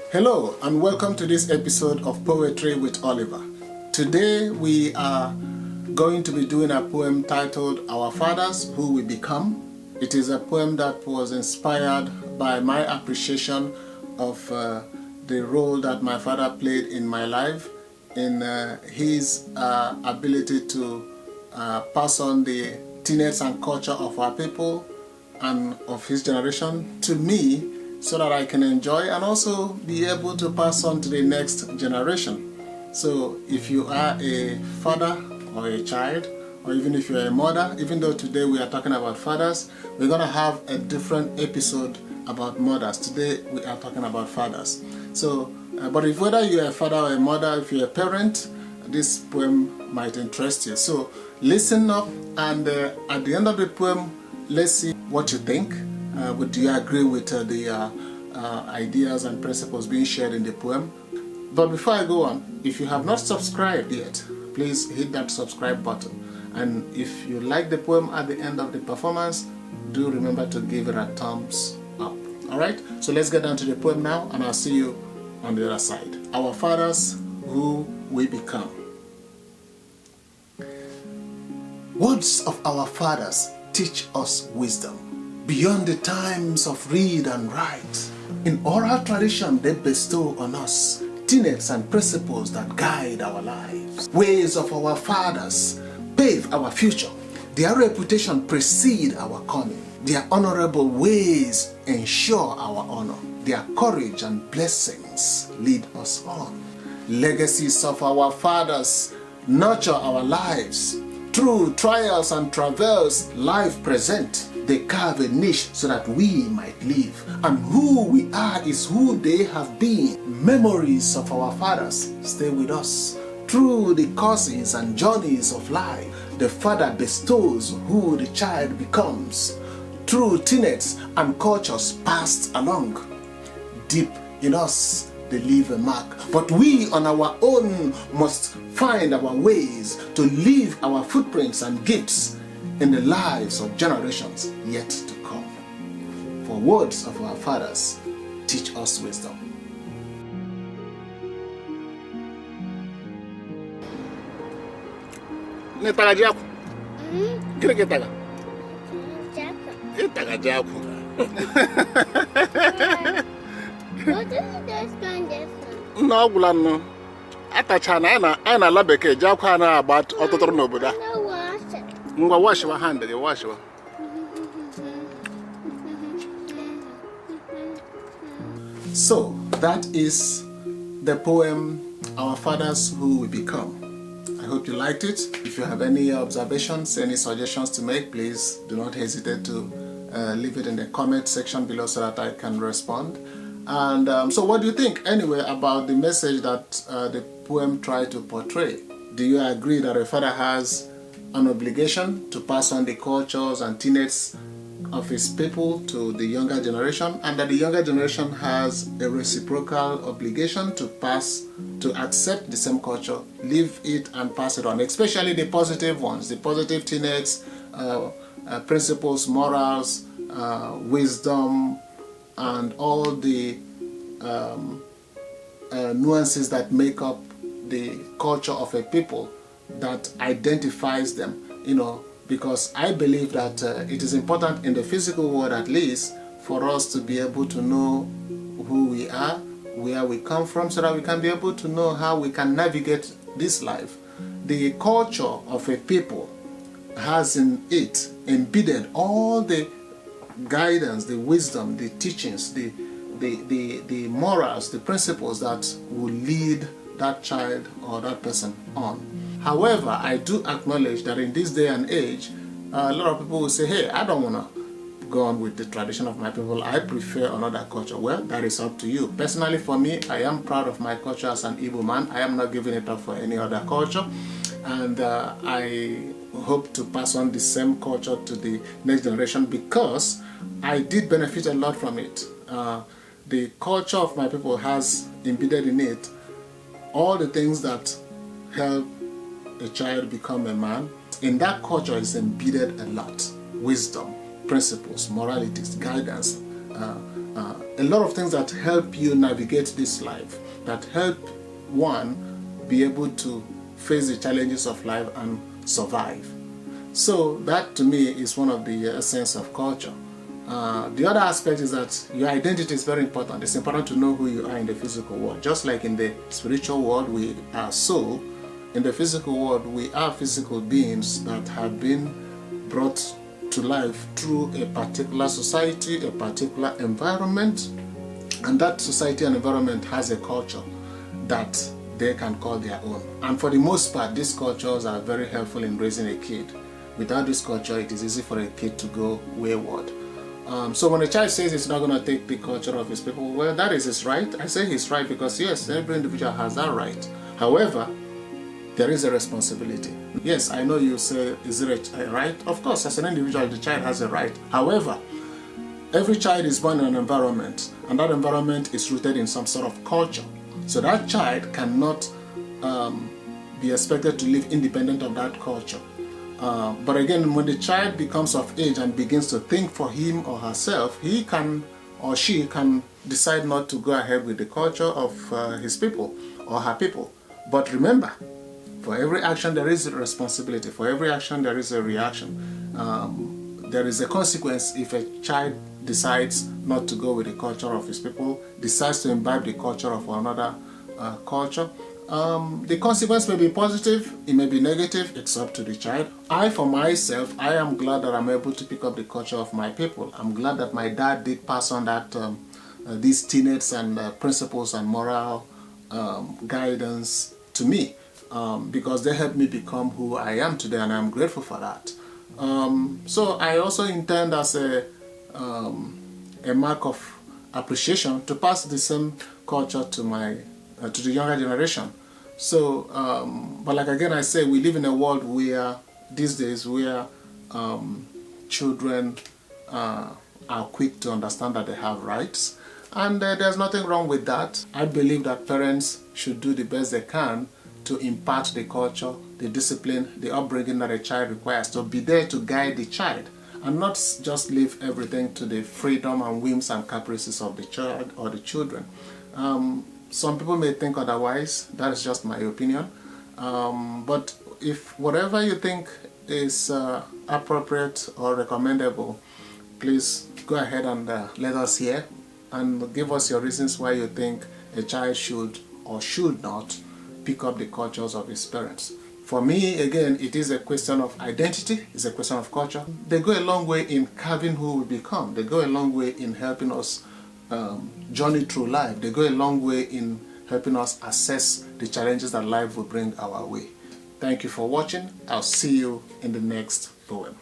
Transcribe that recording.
Hello and welcome to this episode of Poetry with Oliver. Today we are going to be doing a poem titled Our Fathers Who We Become. It is a poem that was inspired by my appreciation of the role that my father played in my life, in his ability to pass on the tenets and culture of our people and of his generation to me, so that I can enjoy and also be able to pass on to the next generation. So if you are a father or a child, or even if you're a mother, even though today we are talking about fathers, we're going to have a different episode about mothers. Today we are talking about fathers. So, but if whether you're a father or a mother, if you're a parent, this poem might interest you. So listen up, and at the end of the poem, let's see what you think. Do you agree with the ideas and principles being shared in the poem? But before I go on, if you have not subscribed yet, please hit that subscribe button. And if you like the poem at the end of the performance, do remember to give it a thumbs up. Alright, so let's get down to the poem now, and I'll see you on the other side. Our fathers who we become. Words of our fathers teach us wisdom beyond the times of read and write. In oral tradition they bestow on us tenets and principles that guide our lives. Ways of our fathers pave our future. Their reputation precede our coming. Their honorable ways ensure our honor. Their courage and blessings lead us on. Legacies of our fathers nurture our lives. Through trials and travails life present, they carve a niche so that we might live. And who we are is who they have been. Memories of our fathers stay with us. Through the courses and journeys of life, the father bestows who the child becomes. Through tenets and cultures passed along, deep in us they leave a mark. But we on our own must find our ways to leave our footprints and gifts in the lives of generations yet to come. For words of our fathers teach us wisdom. Netaga jaku. Kira kitaga. Jaku. Itaga jaku. What is this kind of? No, Gulano. Atachana, and a labeke, Jakana about Ototoro Nobuda. Wash your hand, you wash your. So, that is the poem, Our Fathers Who We Become. I hope you liked it. If you have any observations, any suggestions to make, please do not hesitate to leave it in the comment section below so that I can respond. And so what do you think anyway about the message that the poem tried to portray? Do you agree that a father has an obligation to pass on the cultures and tenets of his people to the younger generation, and that the younger generation has a reciprocal obligation to accept the same culture, live it and pass it on, especially the positive ones, the positive tenets, principles, morals, wisdom, and all the nuances that make up the culture of a people that identifies them, because I believe that it is important in the physical world at least for us to be able to know who we are, where we come from, so that we can be able to know how we can navigate this life. The culture of a people has in it embedded all the guidance, the wisdom, the teachings, the morals, the principles that will lead that child or that person on. However, I do acknowledge that in this day and age, a lot of people will say, hey, I don't want to go on with the tradition of my people. I prefer another culture. Well, that is up to you. Personally, for me, I am proud of my culture as an Igbo man. I am not giving it up for any other culture. And I hope to pass on the same culture to the next generation because I did benefit a lot from it. The culture of my people has embedded in it all the things that help a child become a man. In that culture is embedded a lot. Wisdom, principles, moralities, guidance, a lot of things that help you navigate this life, that help one be able to face the challenges of life and survive. So that to me is one of the essence of culture. The other aspect is that your identity is very important. It's important to know who you are in the physical world. Just like in the spiritual world we are soul, in the physical world we are physical beings that have been brought to life through a particular society, a particular environment, and that society and environment has a culture that they can call their own. And for the most part, these cultures are very helpful in raising a kid. Without this culture, it is easy for a kid to go wayward. So when a child says he's not going to take the culture of his people, well, that is his right. I say he's right because yes, every individual has that right. However, there is a responsibility. Yes, I know you say, is it a right? Of course, as an individual, the child has a right. However, every child is born in an environment, and that environment is rooted in some sort of culture. So that child cannot be expected to live independent of that culture. But again, when the child becomes of age and begins to think for him or herself, he can or she can decide not to go ahead with the culture of his people or her people. But remember, for every action there is a responsibility. For every action there is a reaction. There is a consequence if a child decides not to go with the culture of his people, decides to imbibe the culture of another culture. The consequence may be positive, it may be negative, it's up to the child. I, for myself, I am glad that I'm able to pick up the culture of my people. I'm glad that my dad did pass on that these tenets and principles and moral guidance to me, because they helped me become who I am today, and I'm grateful for that. So I also intend as a mark of appreciation to pass the same culture to my to the younger generation. So, but like again I say, we live in a world where these days where children are quick to understand that they have rights, and there's nothing wrong with that. I believe that parents should do the best they can to impart the culture, the discipline, the upbringing that a child requires, to be there to guide the child and not just leave everything to the freedom and whims and caprices of the child or the children. Some people may think otherwise. That is just my opinion. But if whatever you think is appropriate or recommendable, please go ahead and let us hear and give us your reasons why you think a child should or should not pick up the cultures of his parents. For me, again, it is a question of identity, it's a question of culture. They go a long way in carving who we become. They go a long way in helping us journey through life. They go a long way in helping us assess the challenges that life will bring our way. Thank you for watching. I'll see you in the next poem.